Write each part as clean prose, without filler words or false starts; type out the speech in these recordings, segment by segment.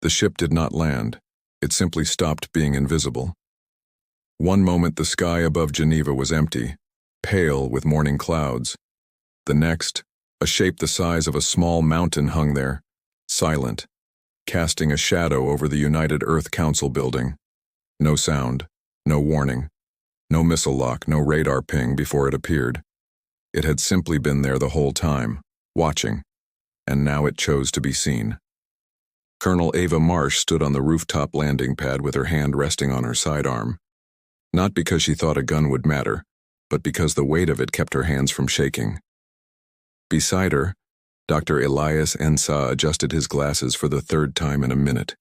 The ship did not land. It simply stopped being invisible. One moment the sky above Geneva was empty, pale with morning clouds. The next, a shape the size of a small mountain hung there, silent, casting a shadow over the United Earth Council building. No sound, no warning, no missile lock, no radar ping before it appeared. It had simply been there the whole time, watching, and now it chose to be seen. Colonel Ava Marsh stood on the rooftop landing pad with her hand resting on her sidearm. Not because she thought a gun would matter, but because the weight of it kept her hands from shaking. Beside her, Dr. Elias Ensah adjusted his glasses for the third time in a minute,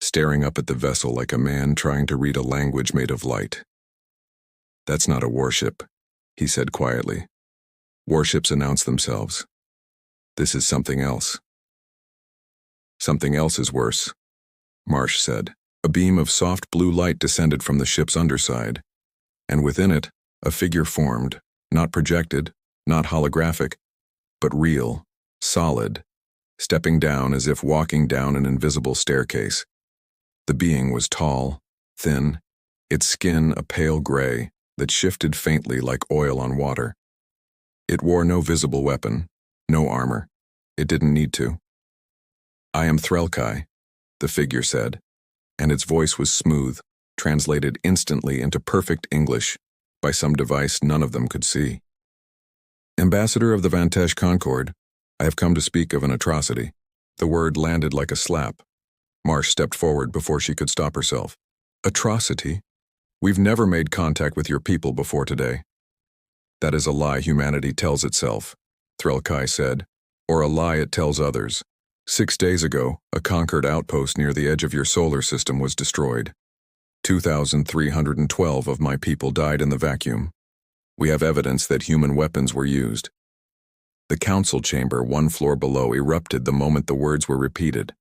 staring up at the vessel like a man trying to read a language made of light. "That's not a warship," he said quietly. "Warships announce themselves. This is something else." "Something else is worse," Marsh said. A beam of soft blue light descended from the ship's underside, and within it, a figure formed, not projected, not holographic, but real, solid, stepping down as if walking down an invisible staircase. The being was tall, thin, its skin a pale gray that shifted faintly like oil on water. It wore no visible weapon, no armor. It didn't need to. "I am Threlkai," the figure said, and its voice was smooth, translated instantly into perfect English by some device none of them could see. "Ambassador of the Vantesh Concord, I have come to speak of an atrocity." The word landed like a slap. Marsh stepped forward before she could stop herself. "Atrocity? We've never made contact with your people before today." "That is a lie humanity tells itself," Threlkai said, "or a lie it tells others. 6 days ago, a Concord outpost near the edge of your solar system was destroyed. 2,312 of my people died in the vacuum. We have evidence that human weapons were used." The council chamber 1 floor below erupted the moment the words were repeated.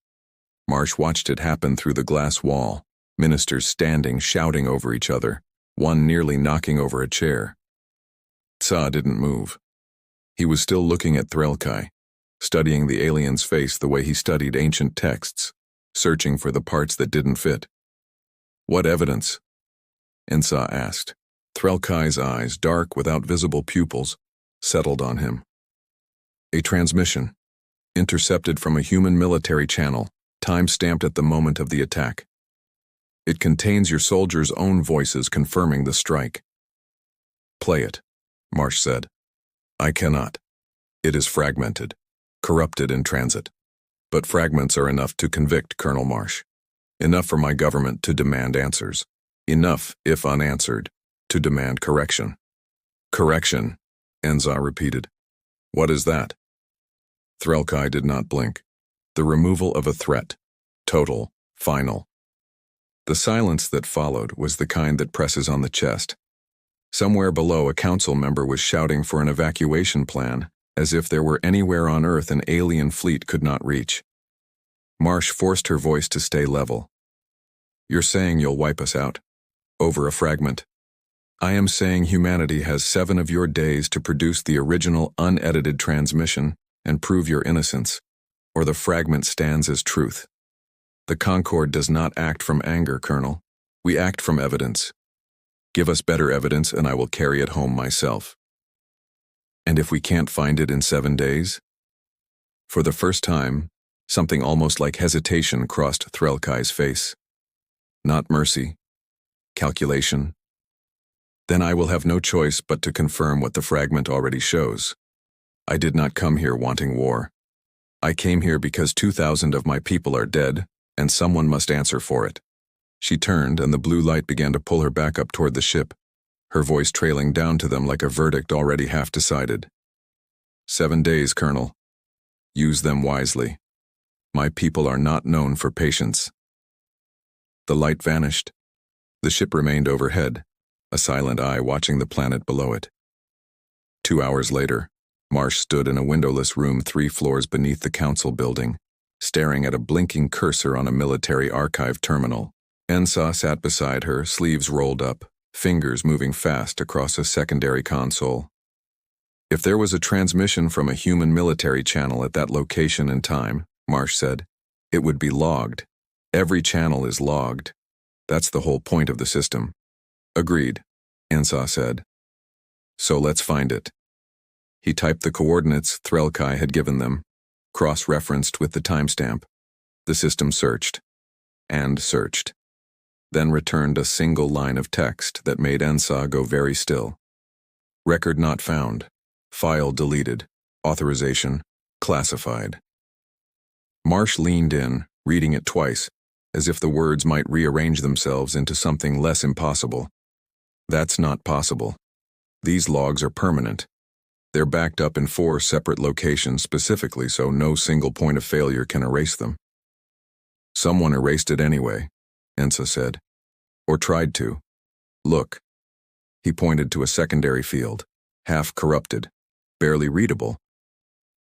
Marsh watched it happen through the glass wall, ministers standing shouting over each other, one nearly knocking over a chair. Tsa didn't move. He was still looking at Threlkai, studying the alien's face the way he studied ancient texts, searching for the parts that didn't fit. "What evidence?" Ensah asked. Threlkai's eyes, dark without visible pupils, settled on him. "A transmission, intercepted from a human military channel, time-stamped at the moment of the attack. It contains your soldiers' own voices confirming the strike." "Play it," Marsh said. "I cannot. It is fragmented, corrupted in transit. But fragments are enough to convict Colonel Marsh. Enough for my government to demand answers. Enough, if unanswered, to demand correction." "Correction," Ensah repeated. "What is that?" Threlkai did not blink. The removal of a threat. Total, final. The silence that followed was the kind that presses on the chest. Somewhere below, a council member was shouting for an evacuation plan, as if there were anywhere on Earth an alien fleet could not reach. Marsh forced her voice to stay level. "You're saying you'll wipe us out? Over a fragment? I am saying humanity has 7 of your days to produce the original unedited transmission and prove your innocence, or the fragment stands as truth. The Concord does not act from anger, Colonel. We act from evidence. Give us better evidence and I will carry it home myself." "And if we can't find it in 7 days?" For the first time, something almost like hesitation crossed Threlkai's face. "Not mercy. Calculation. Then I will have no choice but to confirm what the fragment already shows. I did not come here wanting war. I came here because 2,000 of my people are dead, and someone must answer for it." She turned, and the blue light began to pull her back up toward the ship, her voice trailing down to them like a verdict already half decided. 7 days, Colonel. Use them wisely. My people are not known for patience." The light vanished. The ship remained overhead, a silent eye watching the planet below it. 2 hours later, Marsh stood in a windowless room 3 floors beneath the council building, staring at a blinking cursor on a military archive terminal. Ensah sat beside her, sleeves rolled up, fingers moving fast across a secondary console. "If there was a transmission from a human military channel at that location and time," Marsh said, "it would be logged. Every channel is logged. That's the whole point of the system. Agreed, Ensa said. So let's find it. He typed the coordinates Threlkai had given them, cross-referenced with the timestamp. The system searched, and searched, then returned a single line of text that made Ensa go very still. Record not found. File deleted. Authorization classified. Marsh leaned in, reading it twice, as if the words might rearrange themselves into something less impossible. That's not possible. These logs are permanent. They're backed up in 4 separate locations specifically, so no single point of failure can erase them. Someone erased it anyway, Ensa said. Or tried to. Look. He pointed to a secondary field, half corrupted, barely readable.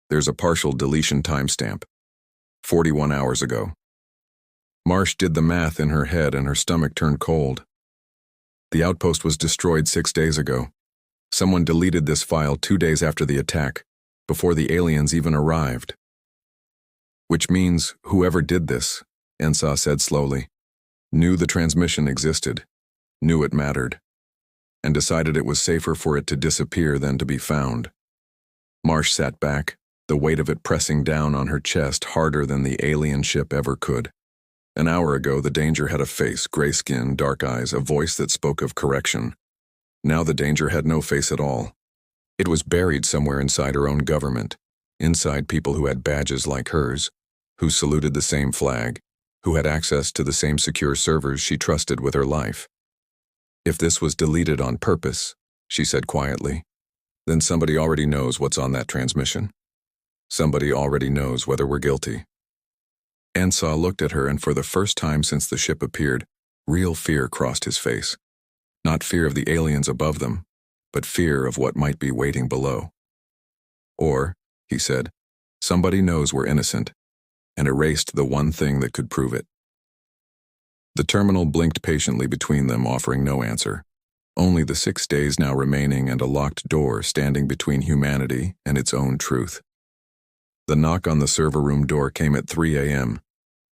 There's a partial deletion timestamp. 41 hours ago. Marsh did the math in her head and her stomach turned cold. The outpost was destroyed 6 days ago. Someone deleted this file 2 days after the attack, before the aliens even arrived. Which means whoever did this, Ensa said slowly, knew the transmission existed, knew it mattered, and decided it was safer for it to disappear than to be found. Marsh sat back, the weight of it pressing down on her chest harder than the alien ship ever could. An hour ago, the danger had a face, gray skin, dark eyes, a voice that spoke of correction. Now the danger had no face at all. It was buried somewhere inside her own government, inside people who had badges like hers, who saluted the same flag, who had access to the same secure servers she trusted with her life. If this was deleted on purpose, she said quietly, then somebody already knows what's on that transmission. Somebody already knows whether we're guilty. Ensa looked at her, and for the first time since the ship appeared, real fear crossed his face. Not fear of the aliens above them, but fear of what might be waiting below. Or, he said, somebody knows we're innocent, and erased the one thing that could prove it. The terminal blinked patiently between them, offering no answer. Only the 6 days now remaining and a locked door standing between humanity and its own truth. The knock on the server room door came at 3 a.m.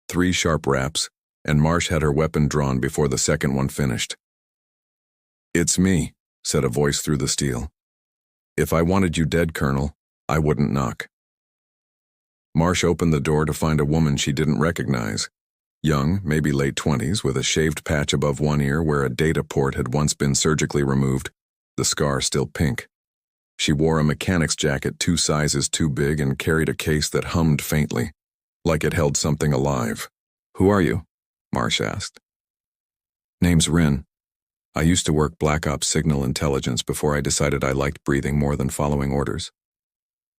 3 sharp raps, and Marsh had her weapon drawn before the second one finished. "It's me," said a voice through the steel. "If I wanted you dead, Colonel, I wouldn't knock." Marsh opened the door to find a woman she didn't recognize. Young, maybe late 20s, with a shaved patch above one ear where a data port had once been surgically removed, the scar still pink. She wore a mechanic's jacket 2 sizes too big and carried a case that hummed faintly, like it held something alive. "Who are you?" Marsh asked. "Name's Rin. I used to work Black Ops signal intelligence before I decided I liked breathing more than following orders."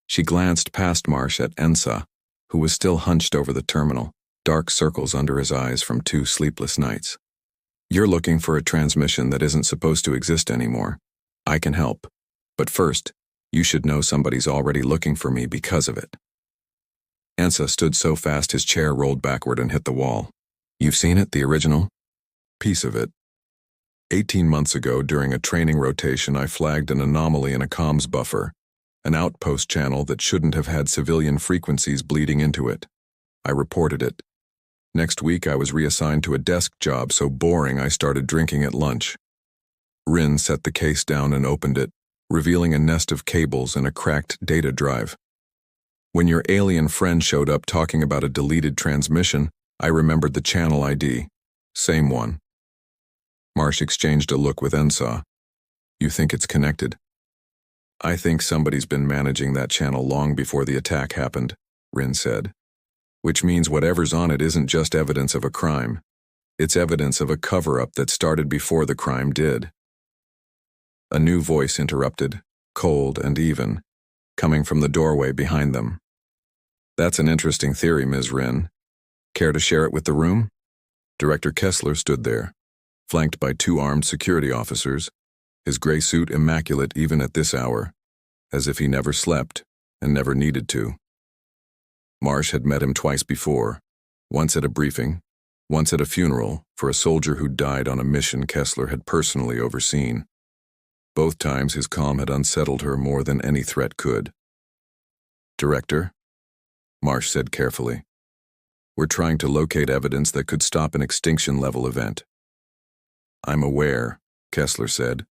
She glanced past Marsh at Ensa, who was still hunched over the terminal, dark circles under his eyes from 2 sleepless nights. "You're looking for a transmission that isn't supposed to exist anymore. I can help. But first, you should know somebody's already looking for me because of it." Ensa stood so fast his chair rolled backward and hit the wall. "You've seen it, the original?" "Piece of it. 18 months ago, during a training rotation, I flagged an anomaly in a comms buffer, an outpost channel that shouldn't have had civilian frequencies bleeding into it. I reported it. Next week, I was reassigned to a desk job so boring I started drinking at lunch." Rin set the case down and opened it, revealing a nest of cables and a cracked data drive. "When your alien friend showed up talking about a deleted transmission, I remembered the channel ID. Same one." Marsh exchanged a look with Ensa. "You think it's connected?" "I think somebody's been managing that channel long before the attack happened," Rin said. "Which means whatever's on it isn't just evidence of a crime. It's evidence of a cover-up that started before the crime did." A new voice interrupted, cold and even, coming from the doorway behind them. "That's an interesting theory, Ms. Rin. Care to share it with the room?" Director Kessler stood there, flanked by 2 armed security officers, his gray suit immaculate even at this hour, as if he never slept and never needed to. Marsh had met him twice before, once at a briefing, once at a funeral for a soldier who died on a mission Kessler had personally overseen. Both times his calm had unsettled her more than any threat could. "Director," Marsh said carefully, We're trying to locate evidence that could stop an extinction-level event. I'm aware, Kessler said.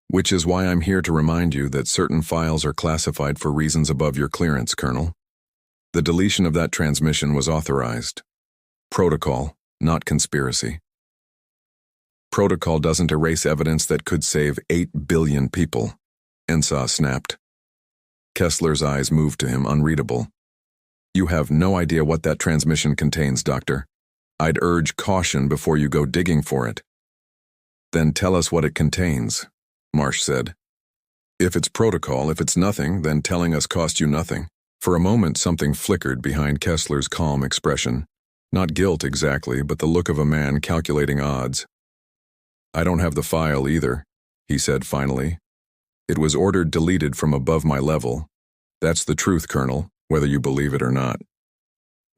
Which is why I'm here to remind you that certain files are classified for reasons above your clearance, Colonel. The deletion of that transmission was authorized. Protocol, not conspiracy. Protocol doesn't erase evidence that could save 8 billion people, Ensa snapped. Kessler's eyes moved to him, unreadable. You have no idea what that transmission contains, Doctor. I'd urge caution before you go digging for it. Then tell us what it contains, Marsh said. If it's protocol, if it's nothing, then telling us cost you nothing. For a moment, something flickered behind Kessler's calm expression. Not guilt exactly, but the look of a man calculating odds. I don't have the file either, he said finally. It was ordered deleted from above my level. That's the truth, Colonel, whether you believe it or not.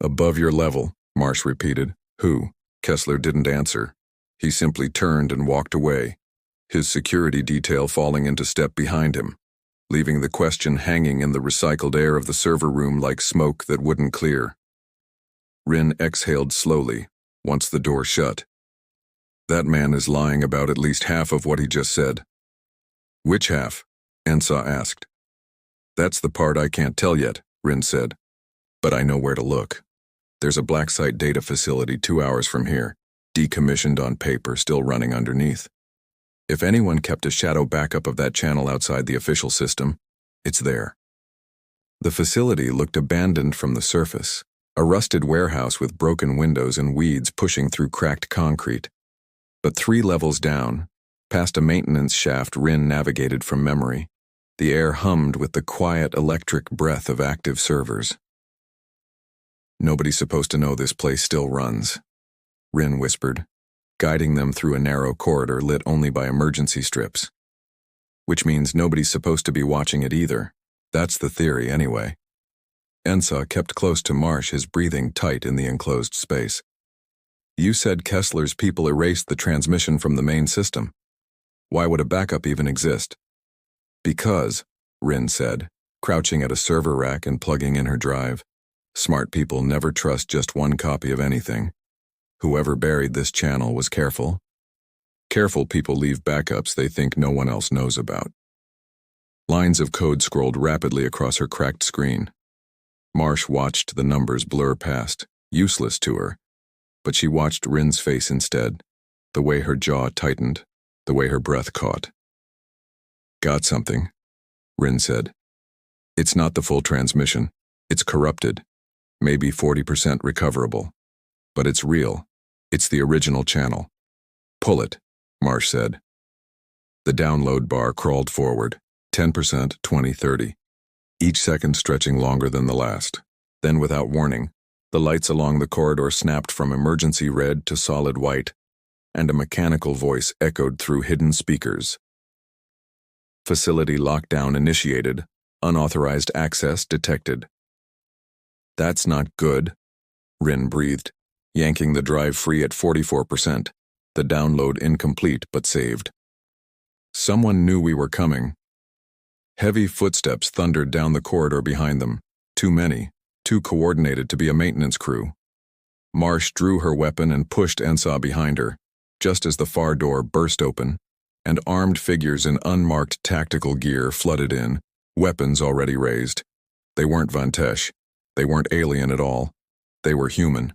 Above your level, Marsh repeated. Who? Kessler didn't answer. He simply turned and walked away, his security detail falling into step behind him, leaving the question hanging in the recycled air of the server room like smoke that wouldn't clear. Rin exhaled slowly, once the door shut. That man is lying about at least half of what he just said. Which half? Ensa asked. That's the part I can't tell yet, Rin said. But I know where to look. There's a black site data facility 2 hours from here, decommissioned on paper, still running underneath. If anyone kept a shadow backup of that channel outside the official system, it's there. The facility looked abandoned from the surface, a rusted warehouse with broken windows and weeds pushing through cracked concrete. But 3 levels down, past a maintenance shaft Rin navigated from memory, the air hummed with the quiet electric breath of active servers. Nobody's supposed to know this place still runs, Rin whispered, guiding them through a narrow corridor lit only by emergency strips. Which means nobody's supposed to be watching it either. That's the theory, anyway. Ensa kept close to Marsh, his breathing tight in the enclosed space. You said Kessler's people erased the transmission from the main system. Why would a backup even exist? Because, Rin said, crouching at a server rack and plugging in her drive, smart people never trust just one copy of anything. Whoever buried this channel was careful. Careful people leave backups they think no one else knows about. Lines of code scrolled rapidly across her cracked screen. Marsh watched the numbers blur past, useless to her, but she watched Rin's face instead, the way her jaw tightened, the way her breath caught. Got something, Rin said. It's not the full transmission. It's corrupted, maybe 40% recoverable. But it's real. It's the original channel. Pull it, Marsh said. The download bar crawled forward, 10%, 20, 30, each second stretching longer than the last. Then, without warning, the lights along the corridor snapped from emergency red to solid white, and a mechanical voice echoed through hidden speakers. Facility lockdown initiated. Unauthorized access detected. That's not good, Rin breathed, yanking the drive free at 44%, the download incomplete but saved. Someone knew we were coming. Heavy footsteps thundered down the corridor behind them, too many, too coordinated to be a maintenance crew. Marsh drew her weapon and pushed Ensa behind her, just as the far door burst open, and armed figures in unmarked tactical gear flooded in, weapons already raised. They weren't Vantesh. They weren't alien at all. They were human.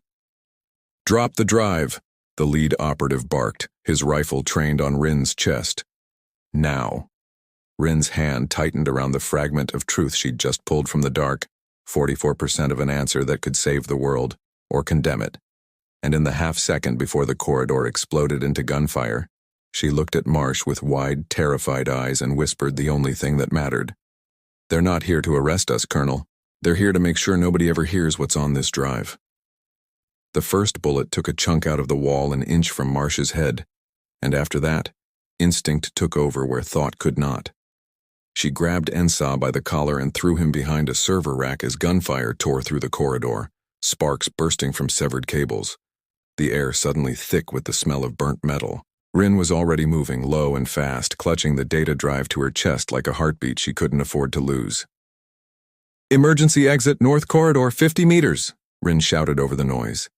Drop the drive, the lead operative barked, his rifle trained on Rin's chest. Now. Rin's hand tightened around the fragment of truth she'd just pulled from the dark, 44% of an answer that could save the world, or condemn it. And in the half-second before the corridor exploded into gunfire, she looked at Marsh with wide, terrified eyes and whispered the only thing that mattered. They're not here to arrest us, Colonel. They're here to make sure nobody ever hears what's on this drive. The first bullet took a chunk out of the wall an inch from Marsh's head, and after that, instinct took over where thought could not. She grabbed Ensa by the collar and threw him behind a server rack as gunfire tore through the corridor, sparks bursting from severed cables, the air suddenly thick with the smell of burnt metal. Rin was already moving low and fast, clutching the data drive to her chest like a heartbeat she couldn't afford to lose. Emergency exit North Corridor 50 meters, Rin shouted over the noise.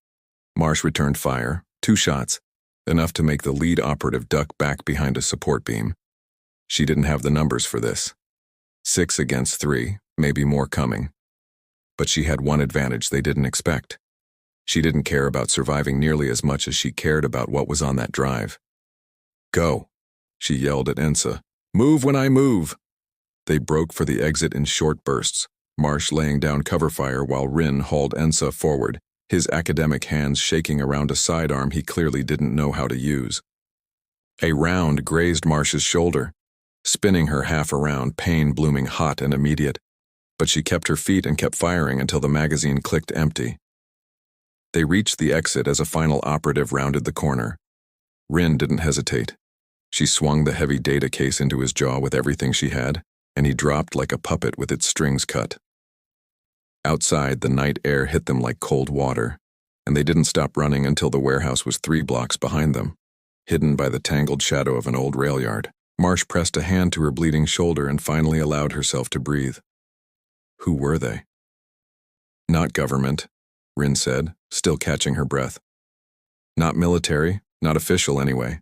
Marsh returned fire, 2 shots, enough to make the lead operative duck back behind a support beam. She didn't have the numbers for this. 6 against 3, maybe more coming. But she had one advantage they didn't expect. She didn't care about surviving nearly as much as she cared about what was on that drive. "Go," she yelled at Ensa. "Move when I move." They broke for the exit in short bursts, Marsh laying down cover fire while Rin hauled Ensa forward, his academic hands shaking around a sidearm he clearly didn't know how to use. A round grazed Marsh's shoulder, spinning her half around, pain blooming hot and immediate, but she kept her feet and kept firing until the magazine clicked empty. They reached the exit as a final operative rounded the corner. Rin didn't hesitate. She swung the heavy data case into his jaw with everything she had, and he dropped like a puppet with its strings cut. Outside, the night air hit them like cold water, and they didn't stop running until the warehouse was 3 blocks behind them, hidden by the tangled shadow of an old rail yard. Marsh pressed a hand to her bleeding shoulder and finally allowed herself to breathe. Who were they? Not government, Rin said, still catching her breath. Not military, not official anyway.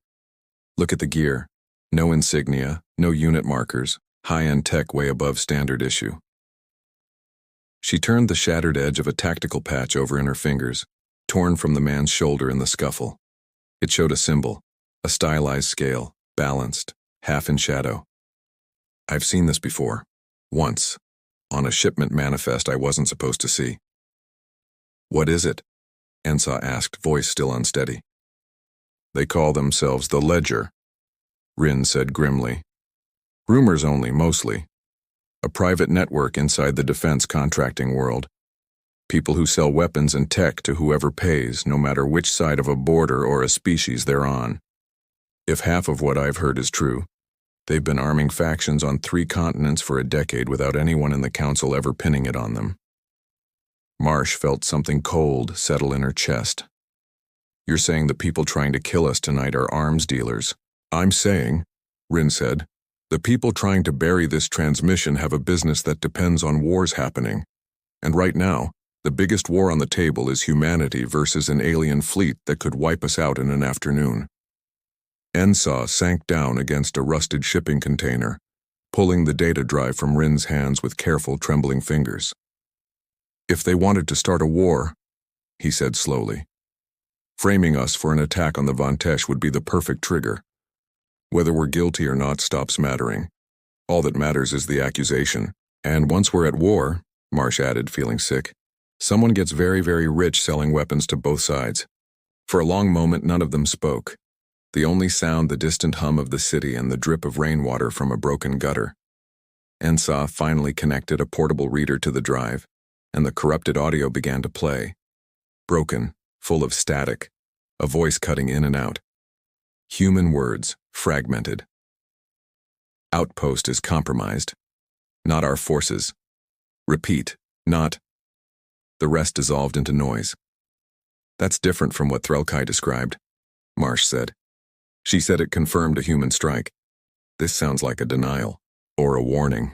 Look at the gear. No insignia, no unit markers, high-end tech way above standard issue. She turned the shattered edge of a tactical patch over in her fingers, torn from the man's shoulder in the scuffle. It showed a symbol, a stylized scale, balanced, half in shadow. I've seen this before. Once. On a shipment manifest I wasn't supposed to see. What is it? Ensa asked, voice still unsteady. They call themselves the Ledger, Rin said grimly. Rumors only, mostly. A private network inside the defense contracting world. People who sell weapons and tech to whoever pays, no matter which side of a border or a species they're on. If half of what I've heard is true, they've been arming factions on 3 continents for a decade without anyone in the council ever pinning it on them. Marsh felt something cold settle in her chest. You're saying the people trying to kill us tonight are arms dealers? I'm saying, Rin said, the people trying to bury this transmission have a business that depends on wars happening. And right now, the biggest war on the table is humanity versus an alien fleet that could wipe us out in an afternoon. Ensa sank down against a rusted shipping container, pulling the data drive from Rin's hands with careful, trembling fingers. If they wanted to start a war, he said slowly, framing us for an attack on the Vantesh would be the perfect trigger. Whether we're guilty or not stops mattering. All that matters is the accusation. And once we're at war, Marsh added, feeling sick, someone gets very, very rich selling weapons to both sides. For a long moment, none of them spoke. The only sound the distant hum of the city and the drip of rainwater from a broken gutter. Ensa finally connected a portable reader to the drive, and the corrupted audio began to play. Broken, full of static, a voice cutting in and out. Human words, fragmented. Outpost is compromised. Not our forces. Repeat, not. The rest dissolved into noise. That's different from what Threlkai described, Marsh said. She said it confirmed a human strike. This sounds like a denial, or a warning.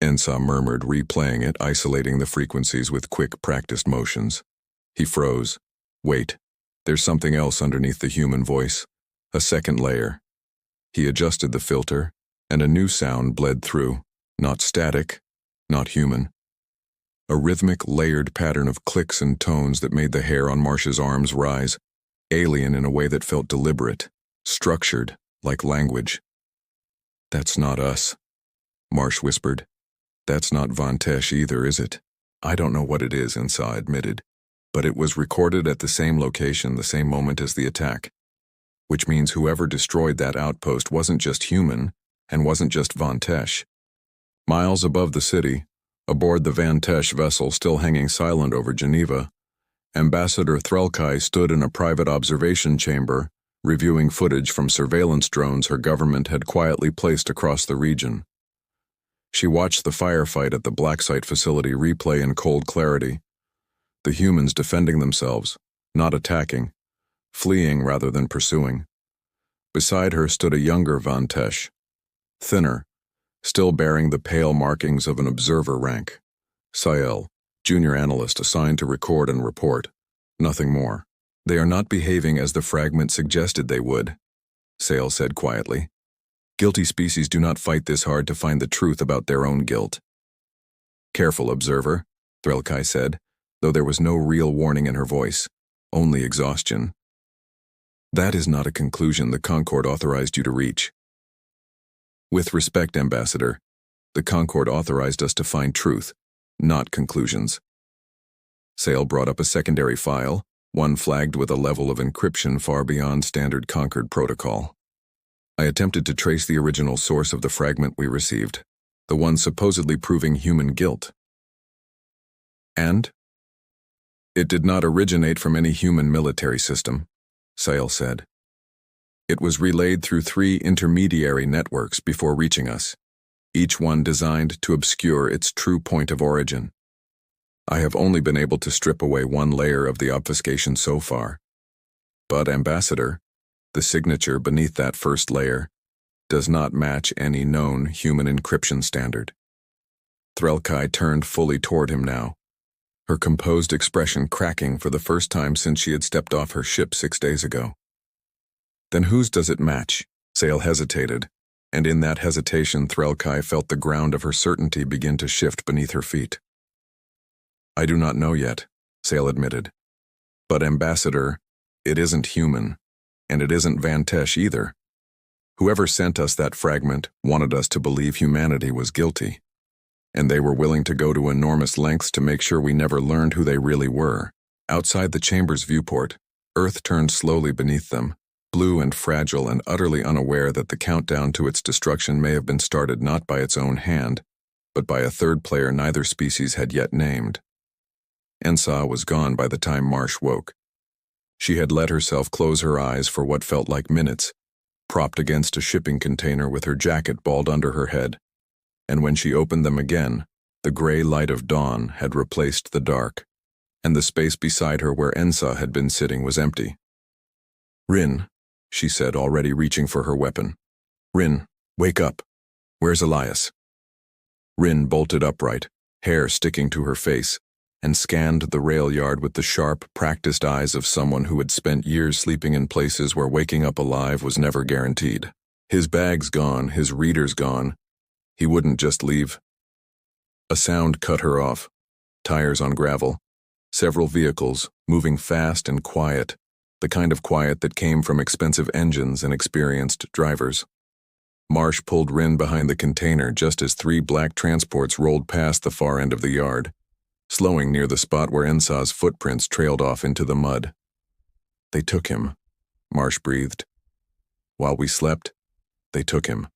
Ensa murmured, replaying it, isolating the frequencies with quick, practiced motions. He froze. Wait, there's something else underneath the human voice. A second layer. He adjusted the filter, and a new sound bled through, not static, not human. A rhythmic, layered pattern of clicks and tones that made the hair on Marsh's arms rise, alien in a way that felt deliberate, structured, like language. That's not us, Marsh whispered. That's not Vantesh either, is it? I don't know what it is, Ensa admitted, but it was recorded at the same location the same moment as the attack. Which means whoever destroyed that outpost wasn't just human, and wasn't just Vantesh. Miles above the city, aboard the Vantesh vessel still hanging silent over Geneva, Ambassador Threlkai stood in a private observation chamber, reviewing footage from surveillance drones her government had quietly placed across the region. She watched the firefight at the Blacksite facility replay in cold clarity, the humans defending themselves, not attacking, fleeing rather than pursuing. Beside her stood a younger Vantesh, thinner, still bearing the pale markings of an observer rank, Sael, Junior analyst assigned to record and report. Nothing more. They are not behaving as the fragment suggested they would, Sale said quietly. Guilty species do not fight this hard to find the truth about their own guilt. Careful, observer, Threlkai said, though there was no real warning in her voice, only exhaustion. That is not a conclusion the Concord authorized you to reach. With respect, Ambassador, the Concord authorized us to find truth, not conclusions. Sale brought up a secondary file, one flagged with a level of encryption far beyond standard Concord protocol. I attempted to trace the original source of the fragment we received, the one supposedly proving human guilt. And? It did not originate from any human military system, Sale said. It was relayed through 3 intermediary networks before reaching us, each one designed to obscure its true point of origin. I have only been able to strip away one layer of the obfuscation so far. But, Ambassador, the signature beneath that first layer does not match any known human encryption standard. Threlkai turned fully toward him now, her composed expression cracking for the first time since she had stepped off her ship 6 days ago. Then whose does it match? Sale hesitated, and in that hesitation Threlkai felt the ground of her certainty begin to shift beneath her feet. I do not know yet, Sale admitted. But Ambassador, it isn't human, and it isn't Vantesh either. Whoever sent us that fragment wanted us to believe humanity was guilty, and they were willing to go to enormous lengths to make sure we never learned who they really were. Outside the chamber's viewport, Earth turned slowly beneath them, blue and fragile and utterly unaware that the countdown to its destruction may have been started not by its own hand, but by a third player neither species had yet named. Ensa was gone by the time Marsh woke. She had let herself close her eyes for what felt like minutes, propped against a shipping container with her jacket balled under her head, and when she opened them again, the gray light of dawn had replaced the dark, and the space beside her where Ensa had been sitting was empty. Rin, she said, already reaching for her weapon. Rin, wake up. Where's Elias? Rin bolted upright, hair sticking to her face, and scanned the rail yard with the sharp, practiced eyes of someone who had spent years sleeping in places where waking up alive was never guaranteed. His bag's gone, his reader's gone. He wouldn't just leave. A sound cut her off. Tires on gravel. Several vehicles, moving fast and quiet, the kind of quiet that came from expensive engines and experienced drivers. Marsh pulled Rin behind the container just as 3 black transports rolled past the far end of the yard, slowing near the spot where Ensa's footprints trailed off into the mud. They took him, Marsh breathed. While we slept, they took him.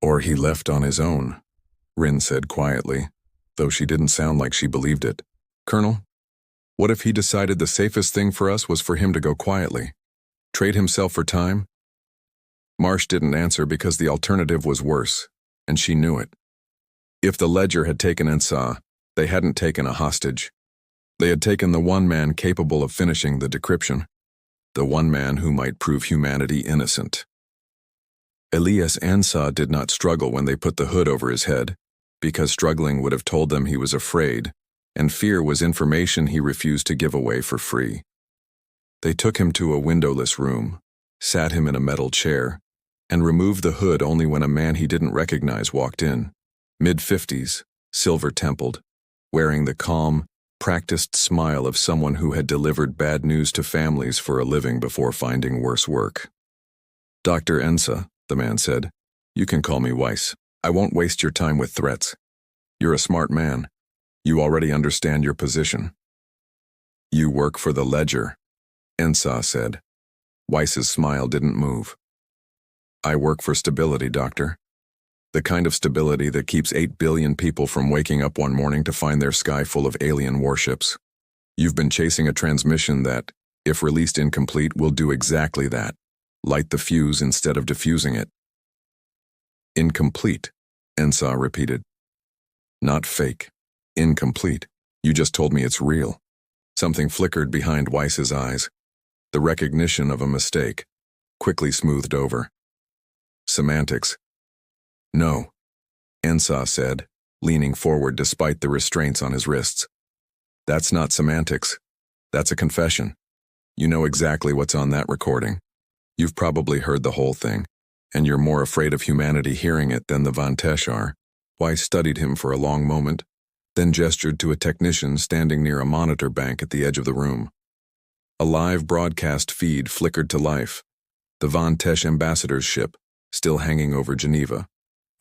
Or he left on his own, Rin said quietly, though she didn't sound like she believed it. Colonel, what if he decided the safest thing for us was for him to go quietly? Trade himself for time? Marsh didn't answer because the alternative was worse, and she knew it. If the Ledger had taken Ensa, they hadn't taken a hostage. They had taken the one man capable of finishing the decryption, the one man who might prove humanity innocent. Elias Ensa did not struggle when they put the hood over his head, because struggling would have told them he was afraid, and fear was information he refused to give away for free. They took him to a windowless room, sat him in a metal chair, and removed the hood only when a man he didn't recognize walked in, mid-50s, silver-templed, wearing the calm, practiced smile of someone who had delivered bad news to families for a living before finding worse work. Dr. Ensa, the man said, you can call me Weiss. I won't waste your time with threats. You're a smart man. You already understand your position. You work for the Ledger, Ensa said. Weiss's smile didn't move. I work for stability, Doctor. The kind of stability that keeps 8 billion people from waking up one morning to find their sky full of alien warships. You've been chasing a transmission that, if released incomplete, will do exactly that. Light the fuse instead of diffusing it. Incomplete, Ensa repeated. Not fake. Incomplete. You just told me it's real. Something flickered behind Weiss's eyes. The recognition of a mistake, quickly smoothed over. Semantics. No, Ensa said, leaning forward despite the restraints on his wrists. That's not semantics. That's a confession. You know exactly what's on that recording. You've probably heard the whole thing, and you're more afraid of humanity hearing it than the Von Tesh are. Weiss studied him for a long moment, then gestured to a technician standing near a monitor bank at the edge of the room. A live broadcast feed flickered to life, the Von Tesh ambassador's ship, still hanging over Geneva,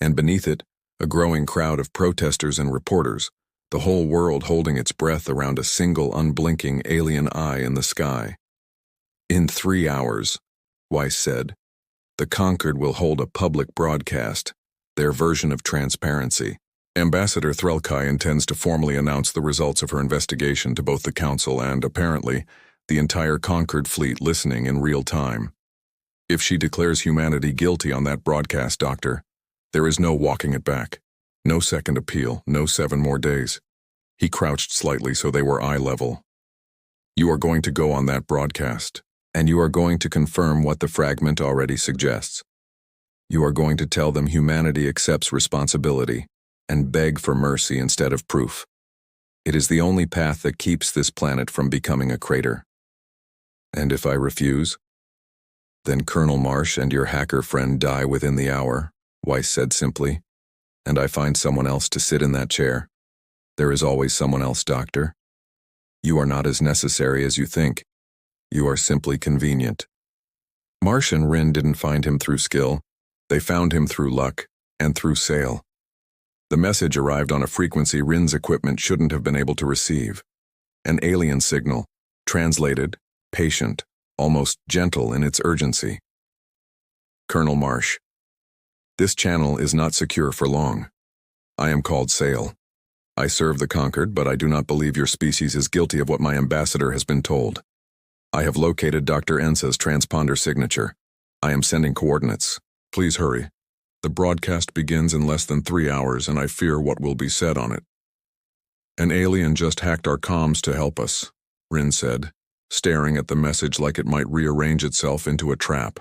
and beneath it, a growing crowd of protesters and reporters, the whole world holding its breath around a single unblinking alien eye in the sky. In 3 hours, Weiss said, the Concord will hold a public broadcast, their version of transparency. Ambassador Threlkai intends to formally announce the results of her investigation to both the Council and, apparently, the entire Concord fleet listening in real time. If she declares humanity guilty on that broadcast, Doctor, there is no walking it back. No second appeal, no 7 more days. He crouched slightly so they were eye level. You are going to go on that broadcast, and you are going to confirm what the fragment already suggests. You are going to tell them humanity accepts responsibility and beg for mercy instead of proof. It is the only path that keeps this planet from becoming a crater. And if I refuse? Then Colonel Marsh and your hacker friend die within the hour, Weiss said simply, and I find someone else to sit in that chair. There is always someone else, Doctor. You are not as necessary as you think. You are simply convenient. Marsh and Rin didn't find him through skill. They found him through luck and through sale. The message arrived on a frequency Rin's equipment shouldn't have been able to receive. An alien signal, translated, patient, almost gentle in its urgency. Colonel Marsh. This channel is not secure for long. I am called Sale. I serve the Concord, but I do not believe your species is guilty of what my ambassador has been told. I have located Dr. Ensa's transponder signature. I am sending coordinates. Please hurry. The broadcast begins in less than 3 hours, and I fear what will be said on it. An alien just hacked our comms to help us, Rin said, staring at the message like it might rearrange itself into a trap.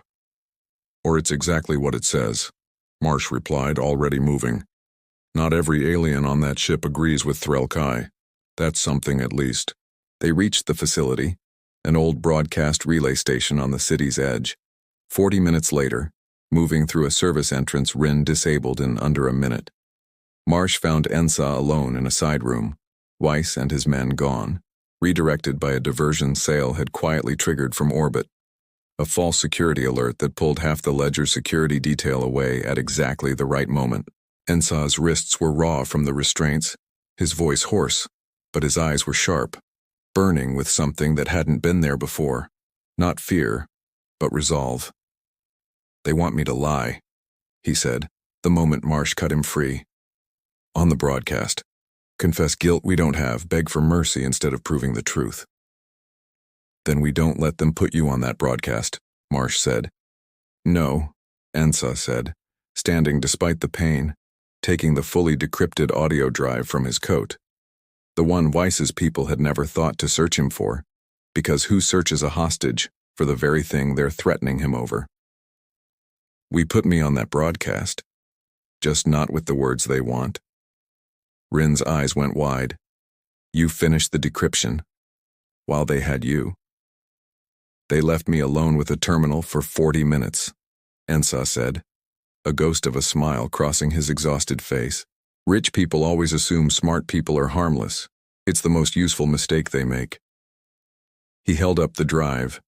Or it's exactly what it says, Marsh replied, already moving. Not every alien on that ship agrees with Threlkai. That's something at least. They reached the facility, an old broadcast relay station on the city's edge. 40 minutes later, moving through a service entrance Rin disabled in under a minute. Marsh found Ensa alone in a side room, Weiss and his men gone, redirected by a diversion Sale had quietly triggered from orbit. A false security alert that pulled half the Ledger security detail away at exactly the right moment. Ensa's wrists were raw from the restraints, his voice hoarse, but his eyes were sharp, burning with something that hadn't been there before. Not fear, but resolve. They want me to lie, he said, the moment Marsh cut him free. On the broadcast. Confess guilt we don't have, beg for mercy instead of proving the truth. Then we don't let them put you on that broadcast, Marsh said. No, Ensa said, standing despite the pain, taking the fully decrypted audio drive from his coat. The one Weiss's people had never thought to search him for, because who searches a hostage for the very thing they're threatening him over? We put me on that broadcast, just not with the words they want. Rin's eyes went wide. You finished the decryption, while they had you. They left me alone with the terminal for 40 minutes, Ensa said, a ghost of a smile crossing his exhausted face. Rich people always assume smart people are harmless. It's the most useful mistake they make. He held up the drive,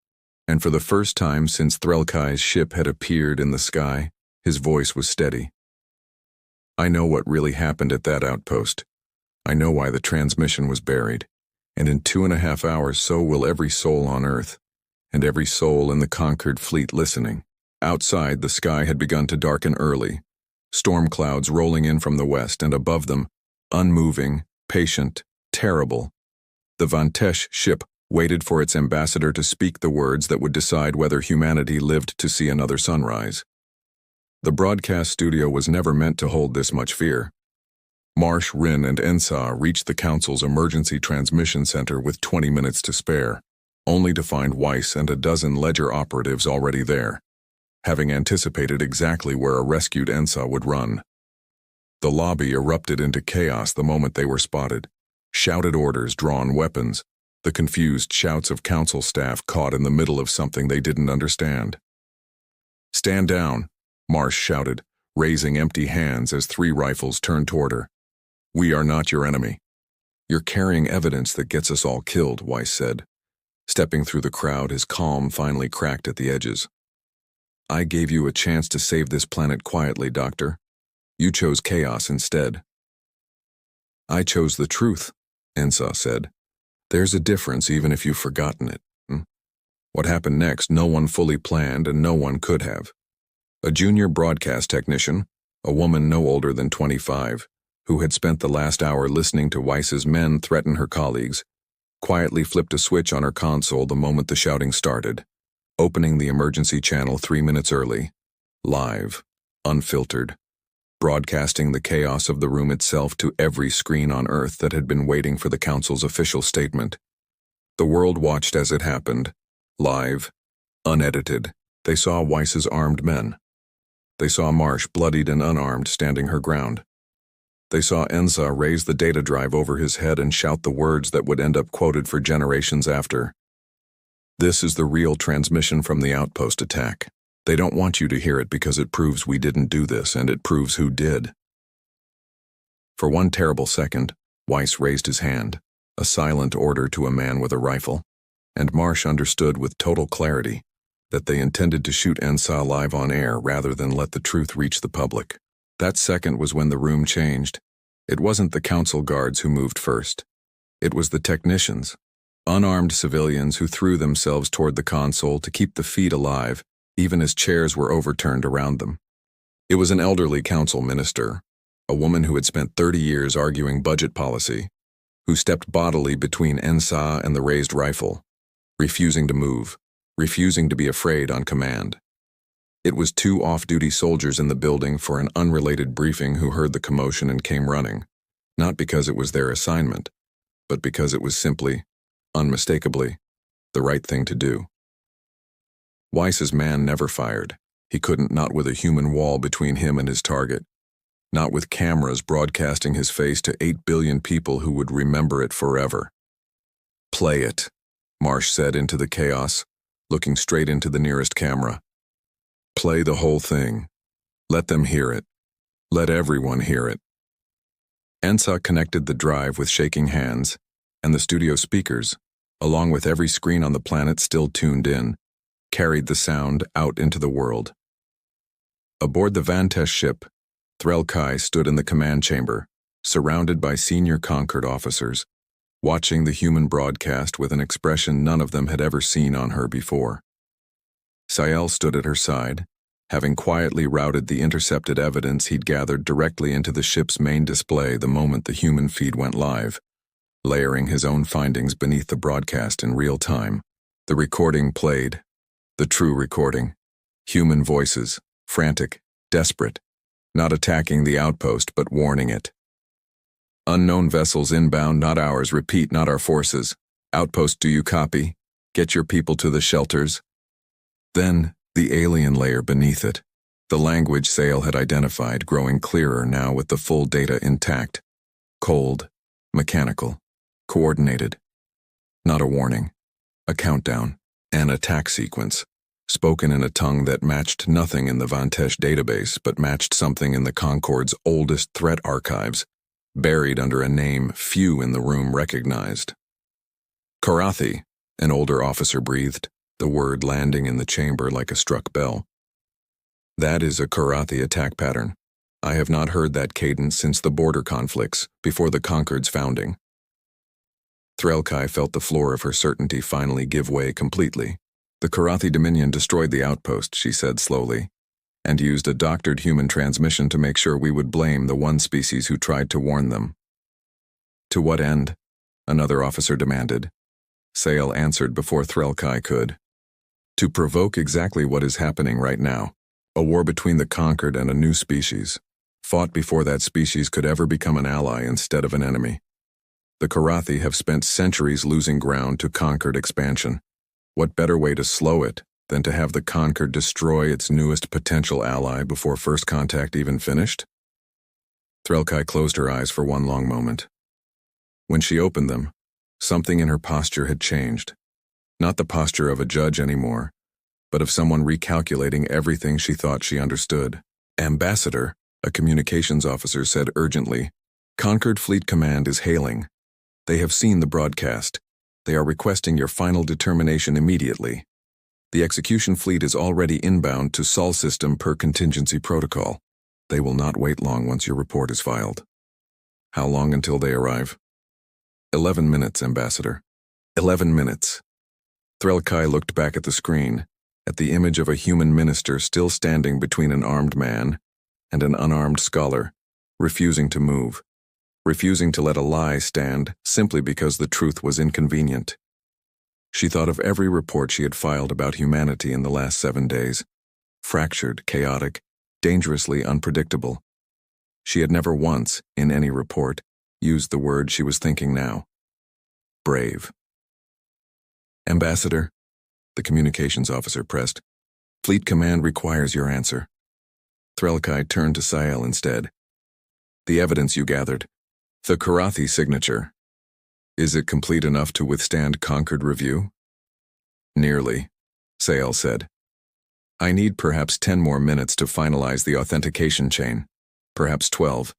and for the first time since Threlkai's ship had appeared in the sky, his voice was steady. I know what really happened at that outpost. I know why the transmission was buried, and in 2.5 hours so will every soul on Earth, and every soul in the Concord fleet listening. Outside, the sky had begun to darken early, storm clouds rolling in from the west, and above them, unmoving, patient, terrible. The Von Tesh ship waited for its ambassador to speak the words that would decide whether humanity lived to see another sunrise. The broadcast studio was never meant to hold this much fear. Marsh, Rin, and Ensa reached the Council's emergency transmission center with 20 minutes to spare, only to find Weiss and a dozen Ledger operatives already there, having anticipated exactly where a rescued Ensa would run. The lobby erupted into chaos the moment they were spotted. Shouted orders, drawn weapons, the confused shouts of council staff caught in the middle of something they didn't understand. "Stand down," Marsh shouted, raising empty hands as 3 rifles turned toward her. "We are not your enemy." "You're carrying evidence that gets us all killed," Weiss said. Stepping through the crowd, his calm finally cracked at the edges. "I gave you a chance to save this planet quietly, Doctor. You chose chaos instead." "I chose the truth," Ensa said. "There's a difference even if you've forgotten it." What happened next, no one fully planned and no one could have. A junior broadcast technician, a woman no older than 25, who had spent the last hour listening to Weiss's men threaten her colleagues, quietly flipped a switch on her console the moment the shouting started, opening the emergency channel 3 minutes early, live, unfiltered, broadcasting the chaos of the room itself to every screen on Earth that had been waiting for the Council's official statement. The world watched as it happened, live, unedited. They saw Weiss's armed men. They saw Marsh, bloodied and unarmed, standing her ground. They saw Ensa raise the data drive over his head and shout the words that would end up quoted for generations after. "This is the real transmission from the outpost attack. They don't want you to hear it because it proves we didn't do this, and it proves who did." For one terrible second, Weiss raised his hand, a silent order to a man with a rifle, and Marsh understood with total clarity that they intended to shoot Ensa live on air rather than let the truth reach the public. That second was when the room changed. It wasn't the council guards who moved first. It was the technicians, unarmed civilians who threw themselves toward the console to keep the feed alive, even as chairs were overturned around them. It was an elderly council minister, a woman who had spent 30 years arguing budget policy, who stepped bodily between Ensa and the raised rifle, refusing to move, refusing to be afraid on command. It was 2 off-duty soldiers in the building for an unrelated briefing who heard the commotion and came running, not because it was their assignment, but because it was simply, unmistakably, the right thing to do. Weiss's man never fired. He couldn't, not with a human wall between him and his target, not with cameras broadcasting his face to 8 billion people who would remember it forever. "Play it," Marsh said into the chaos, looking straight into the nearest camera. "Play the whole thing. Let them hear it. Let everyone hear it." Ensa connected the drive with shaking hands, and the studio speakers, along with every screen on the planet still tuned in, carried the sound out into the world. Aboard the Vantesh ship, Threlkai stood in the command chamber, surrounded by senior Concord officers, watching the human broadcast with an expression none of them had ever seen on her before. Sael stood at her side, having quietly routed the intercepted evidence he'd gathered directly into the ship's main display the moment the human feed went live, layering his own findings beneath the broadcast in real time. The recording played. The true recording. Human voices, frantic, desperate, not attacking the outpost but warning it. "Unknown vessels inbound, not ours. Repeat, not our forces. Outpost, do you copy? Get your people to the shelters." Then, the alien layer beneath it, the language Sael had identified, growing clearer now with the full data intact. Cold, mechanical, coordinated. Not a warning, a countdown, an attack sequence, spoken in a tongue that matched nothing in the Vantesh database but matched something in the Concord's oldest threat archives, buried under a name few in the room recognized. "Karathi," an older officer breathed, the word landing in the chamber like a struck bell. "That is a Karathi attack pattern. I have not heard that cadence since the border conflicts, before the Concord's founding." Threlkai felt the floor of her certainty finally give way completely. "The Karathi Dominion destroyed the outpost," she said slowly, "and used a doctored human transmission to make sure we would blame the one species who tried to warn them." "To what end?" another officer demanded. Sael answered before Threlkai could. "To provoke exactly what is happening right now, a war between the conquered and a new species, fought before that species could ever become an ally instead of an enemy. The Karathi have spent centuries losing ground to conquered expansion. What better way to slow it than to have the conquered destroy its newest potential ally before first contact even finished?" Threlkai closed her eyes for one long moment. When she opened them, something in her posture had changed. Not the posture of a judge anymore, but of someone recalculating everything she thought she understood. "Ambassador," a communications officer said urgently, "Concord Fleet Command is hailing. They have seen the broadcast. They are requesting your final determination immediately. The execution fleet is already inbound to Sol system per contingency protocol. They will not wait long once your report is filed." "How long until they arrive?" 11 minutes, Ambassador. 11 minutes. Threlkai looked back at the screen, at the image of a human minister still standing between an armed man and an unarmed scholar, refusing to move, refusing to let a lie stand simply because the truth was inconvenient. She thought of every report she had filed about humanity in the last 7 days. Fractured, chaotic, dangerously unpredictable. She had never once, in any report, used the word she was thinking now. Brave. "Ambassador," the communications officer pressed, "Fleet Command requires your answer." Threlkai turned to Sael instead. "The evidence you gathered, the Karathi signature, is it complete enough to withstand Concord review?" "Nearly," Sael said. "I need perhaps 10 more minutes to finalize the authentication chain, perhaps 12.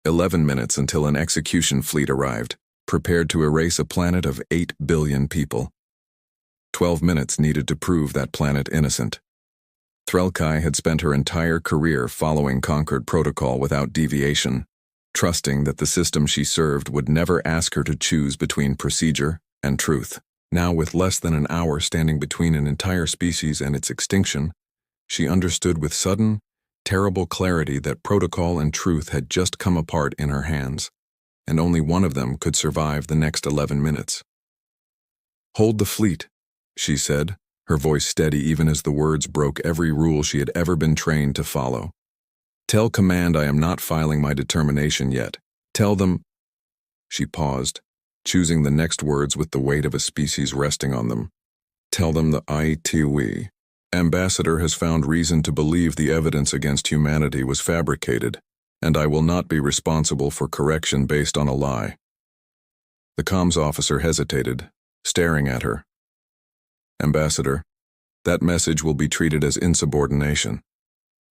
11 minutes until an execution fleet arrived, prepared to erase a planet of 8 billion people. 12 minutes needed to prove that planet innocent." Threlkai had spent her entire career following Concord protocol without deviation, trusting that the system she served would never ask her to choose between procedure and truth. Now, with less than an hour standing between an entire species and its extinction, she understood with sudden, terrible clarity that protocol and truth had just come apart in her hands, and only one of them could survive the next 11 minutes. "Hold the fleet," she said, her voice steady even as the words broke every rule she had ever been trained to follow. "Tell Command I am not filing my determination yet. Tell them—" She paused, choosing the next words with the weight of a species resting on them. "Tell them the ITW. Ambassador has found reason to believe the evidence against humanity was fabricated, and I will not be responsible for correction based on a lie." The comms officer hesitated, staring at her. "Ambassador, that message will be treated as insubordination.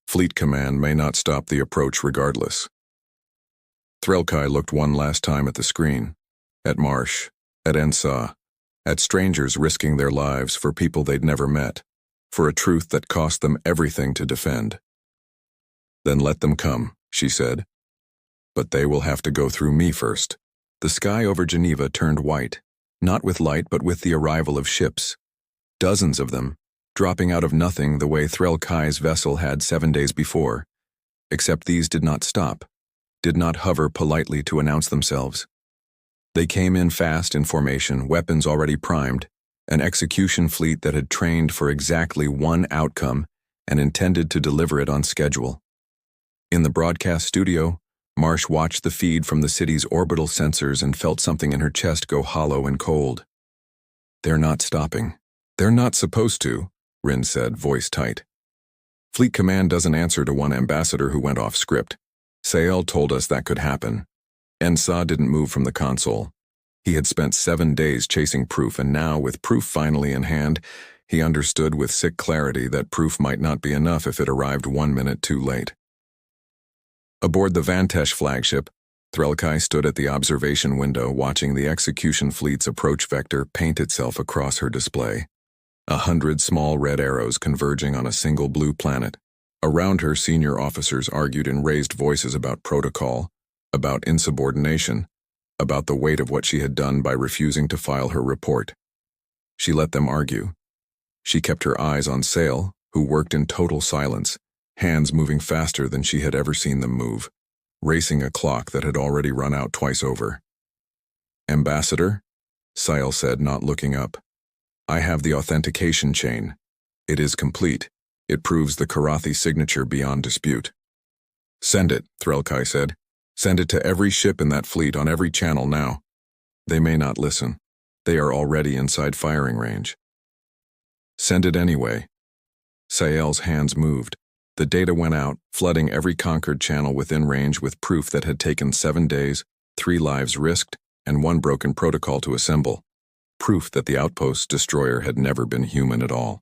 Fleet Command may not stop the approach regardless." Threlkai looked one last time at the screen, at Marsh, at Ensa, at strangers risking their lives for people they'd never met, for a truth that cost them everything to defend. "Then let them come," she said. "But they will have to go through me first." The sky over Geneva turned white, not with light but with the arrival of ships. Dozens of them, dropping out of nothing the way Threlkai's vessel had 7 days before, except these did not stop, did not hover politely to announce themselves. They came in fast in formation, weapons already primed, an execution fleet that had trained for exactly one outcome and intended to deliver it on schedule. In the broadcast studio, Marsh watched the feed from the city's orbital sensors and felt something in her chest go hollow and cold. "They're not stopping. They're not supposed to," Rin said, voice tight. "Fleet Command doesn't answer to one ambassador who went off script. Sael told us that could happen. Ensa didn't move from the console. He had spent 7 days chasing proof, and now, with proof finally in hand, he understood with sick clarity that proof might not be enough if it arrived 1 minute too late." Aboard the Vantesh flagship, Threlkai stood at the observation window watching the execution fleet's approach vector paint itself across her display. 100 small red arrows converging on a single blue planet. Around her, senior officers argued in raised voices about protocol, about insubordination, about the weight of what she had done by refusing to file her report. She let them argue. She kept her eyes on Sael, who worked in total silence, hands moving faster than she had ever seen them move, racing a clock that had already run out twice over. "Ambassador," Sael said, not looking up, "I have the authentication chain. It is complete. It proves the Karathi signature beyond dispute." "Send it," Threlkai said. "Send it to every ship in that fleet on every channel now." "They may not listen. They are already inside firing range." "Send it anyway." Sael's hands moved. The data went out, flooding every Concord channel within range with proof that had taken 7 days, 3 lives risked, and one broken protocol to assemble, proof that the outpost's destroyer had never been human at all.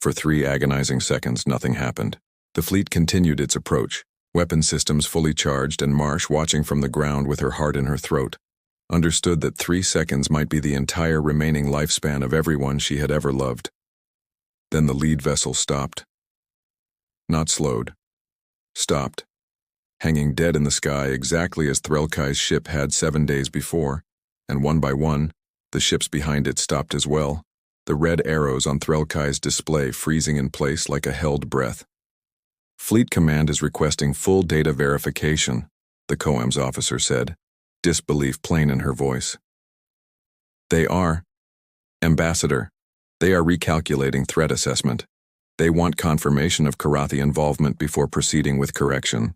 For 3 agonizing seconds, nothing happened. The fleet continued its approach, weapon systems fully charged, and Marsh, watching from the ground with her heart in her throat, understood that 3 seconds might be the entire remaining lifespan of everyone she had ever loved. Then the lead vessel stopped. Not slowed. Stopped. Hanging dead in the sky exactly as Threlkai's ship had 7 days before, and one by one, the ships behind it stopped as well, the red arrows on Threlkai's display freezing in place like a held breath. Fleet Command is requesting full data verification, the COAM's officer said, disbelief plain in her voice. They are. Ambassador, they are recalculating threat assessment. They want confirmation of Karathi involvement before proceeding with correction.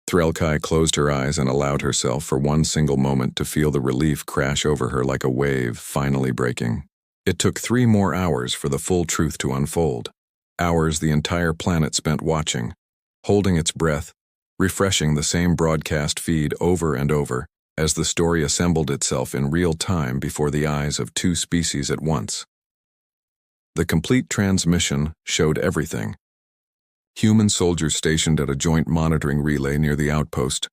Threlkai closed her eyes and allowed herself for one single moment to feel the relief crash over her like a wave finally breaking. It took 3 more hours for the full truth to unfold. Hours the entire planet spent watching, holding its breath, refreshing the same broadcast feed over and over as the story assembled itself in real time before the eyes of 2 species at once. The complete transmission showed everything. Human soldiers stationed at a joint monitoring relay near the outpost,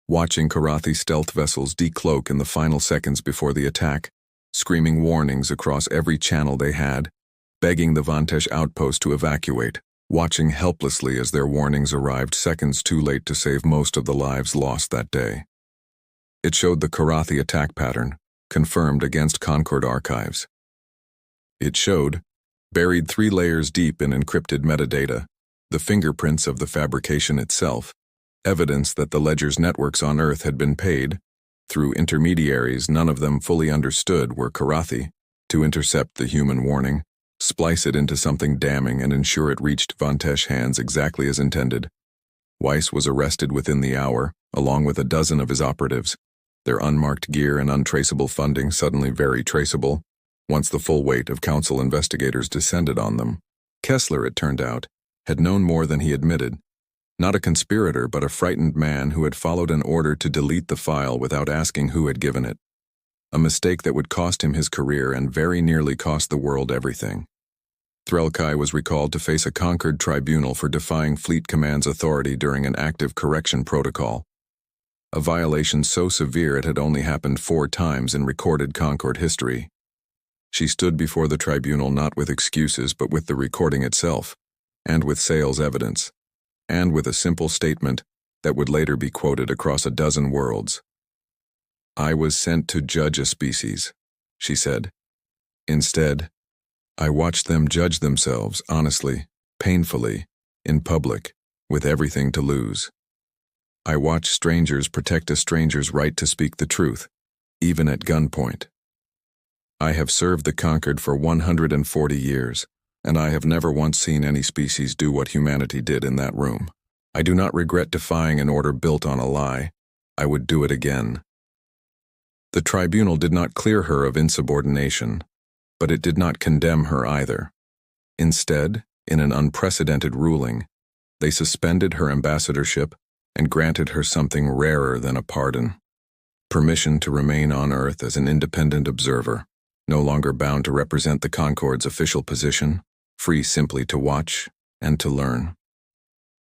watching Karathi stealth vessels decloak in the final seconds before the attack, screaming warnings across every channel they had, begging the Vantesh outpost to evacuate, watching helplessly as their warnings arrived seconds too late to save most of the lives lost that day. It showed the Karathi attack pattern, confirmed against Concord archives. It showed, buried 3 layers deep in encrypted metadata, the fingerprints of the fabrication itself, evidence that the ledger's networks on Earth had been paid, through intermediaries none of them fully understood were Karathi, to intercept the human warning, splice it into something damning and ensure it reached Vantesh hands exactly as intended. Weiss was arrested within the hour, along with a dozen of his operatives, their unmarked gear and untraceable funding suddenly very traceable, once the full weight of council investigators descended on them. Kessler, it turned out, had known more than he admitted. Not a conspirator, but a frightened man who had followed an order to delete the file without asking who had given it. A mistake that would cost him his career and very nearly cost the world everything. Threlkai was recalled to face a Concord tribunal for defying Fleet Command's authority during an active correction protocol. A violation so severe it had only happened 4 times in recorded Concord history. She stood before the tribunal not with excuses but with the recording itself, and with sales evidence, and with a simple statement that would later be quoted across a dozen worlds. "I was sent to judge a species," she said. "Instead, I watched them judge themselves honestly, painfully, in public, with everything to lose. I watched strangers protect a stranger's right to speak the truth, even at gunpoint. I have served the Conquered for 140 years, and I have never once seen any species do what humanity did in that room. I do not regret defying an order built on a lie. I would do it again." The tribunal did not clear her of insubordination, but it did not condemn her either. Instead, in an unprecedented ruling, they suspended her ambassadorship and granted her something rarer than a pardon: permission to remain on Earth as an independent observer, no longer bound to represent the Concord's official position, free simply to watch and to learn.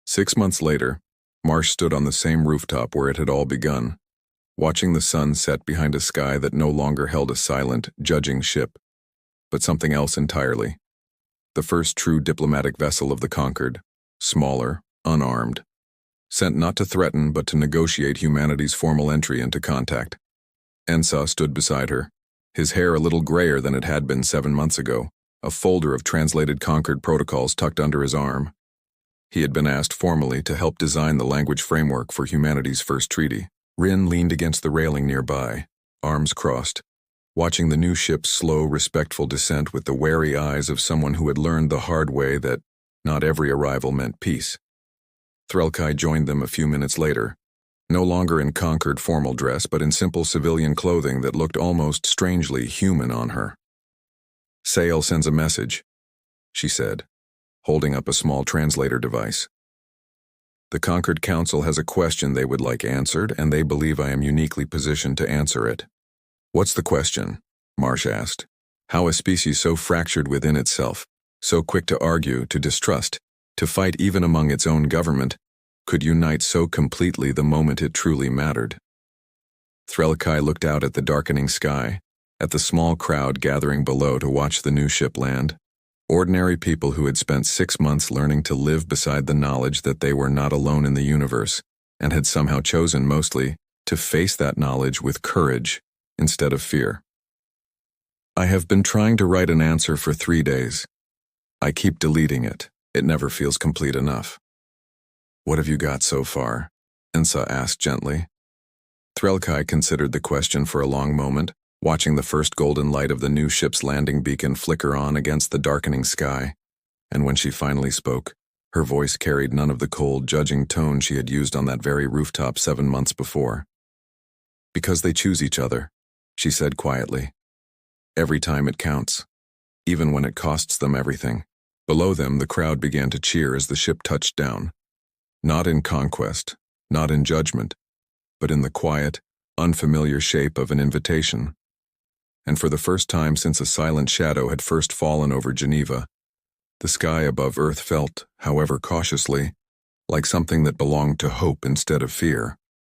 6 months later, Marsh stood on the same rooftop where it had all begun, watching the sun set behind a sky that no longer held a silent, judging ship, but something else entirely. The first true diplomatic vessel of the Conquered, smaller, unarmed, sent not to threaten but to negotiate humanity's formal entry into contact. Ensa stood beside her, his hair a little grayer than it had been 7 months ago, a folder of translated Conquered protocols tucked under his arm. He had been asked formally to help design the language framework for humanity's first treaty. Rin leaned against the railing nearby, arms crossed, watching the new ship's slow, respectful descent with the wary eyes of someone who had learned the hard way that not every arrival meant peace. Threlkai joined them a few minutes later, no longer in Conquered formal dress but in simple civilian clothing that looked almost strangely human on her. "Sale sends a message," she said, holding up a small translator device. The conquered council has a question they would like answered, and they believe I am uniquely positioned to answer it. What's the question? Marsh asked. How a species so fractured within itself, so quick to argue, to distrust, to fight even among its own government, could unite so completely the moment it truly mattered. Threlkai looked out at the darkening sky, at the small crowd gathering below to watch the new ship land. Ordinary people who had spent 6 months learning to live beside the knowledge that they were not alone in the universe, and had somehow chosen, mostly, to face that knowledge with courage instead of fear. I have been trying to write an answer for 3 days. I keep deleting it. It never feels complete enough. What have you got so far? Insa asked gently. Threlkai considered the question for a long moment, watching the first golden light of the new ship's landing beacon flicker on against the darkening sky, and when she finally spoke, her voice carried none of the cold, judging tone she had used on that very rooftop 7 months before. Because they choose each other, she said quietly. Every time it counts, even when it costs them everything. Below them, the crowd began to cheer as the ship touched down. Not in conquest, not in judgment, but in the quiet, unfamiliar shape of an invitation. And for the first time since a silent shadow had first fallen over Geneva, the sky above Earth felt, however cautiously, like something that belonged to hope instead of fear.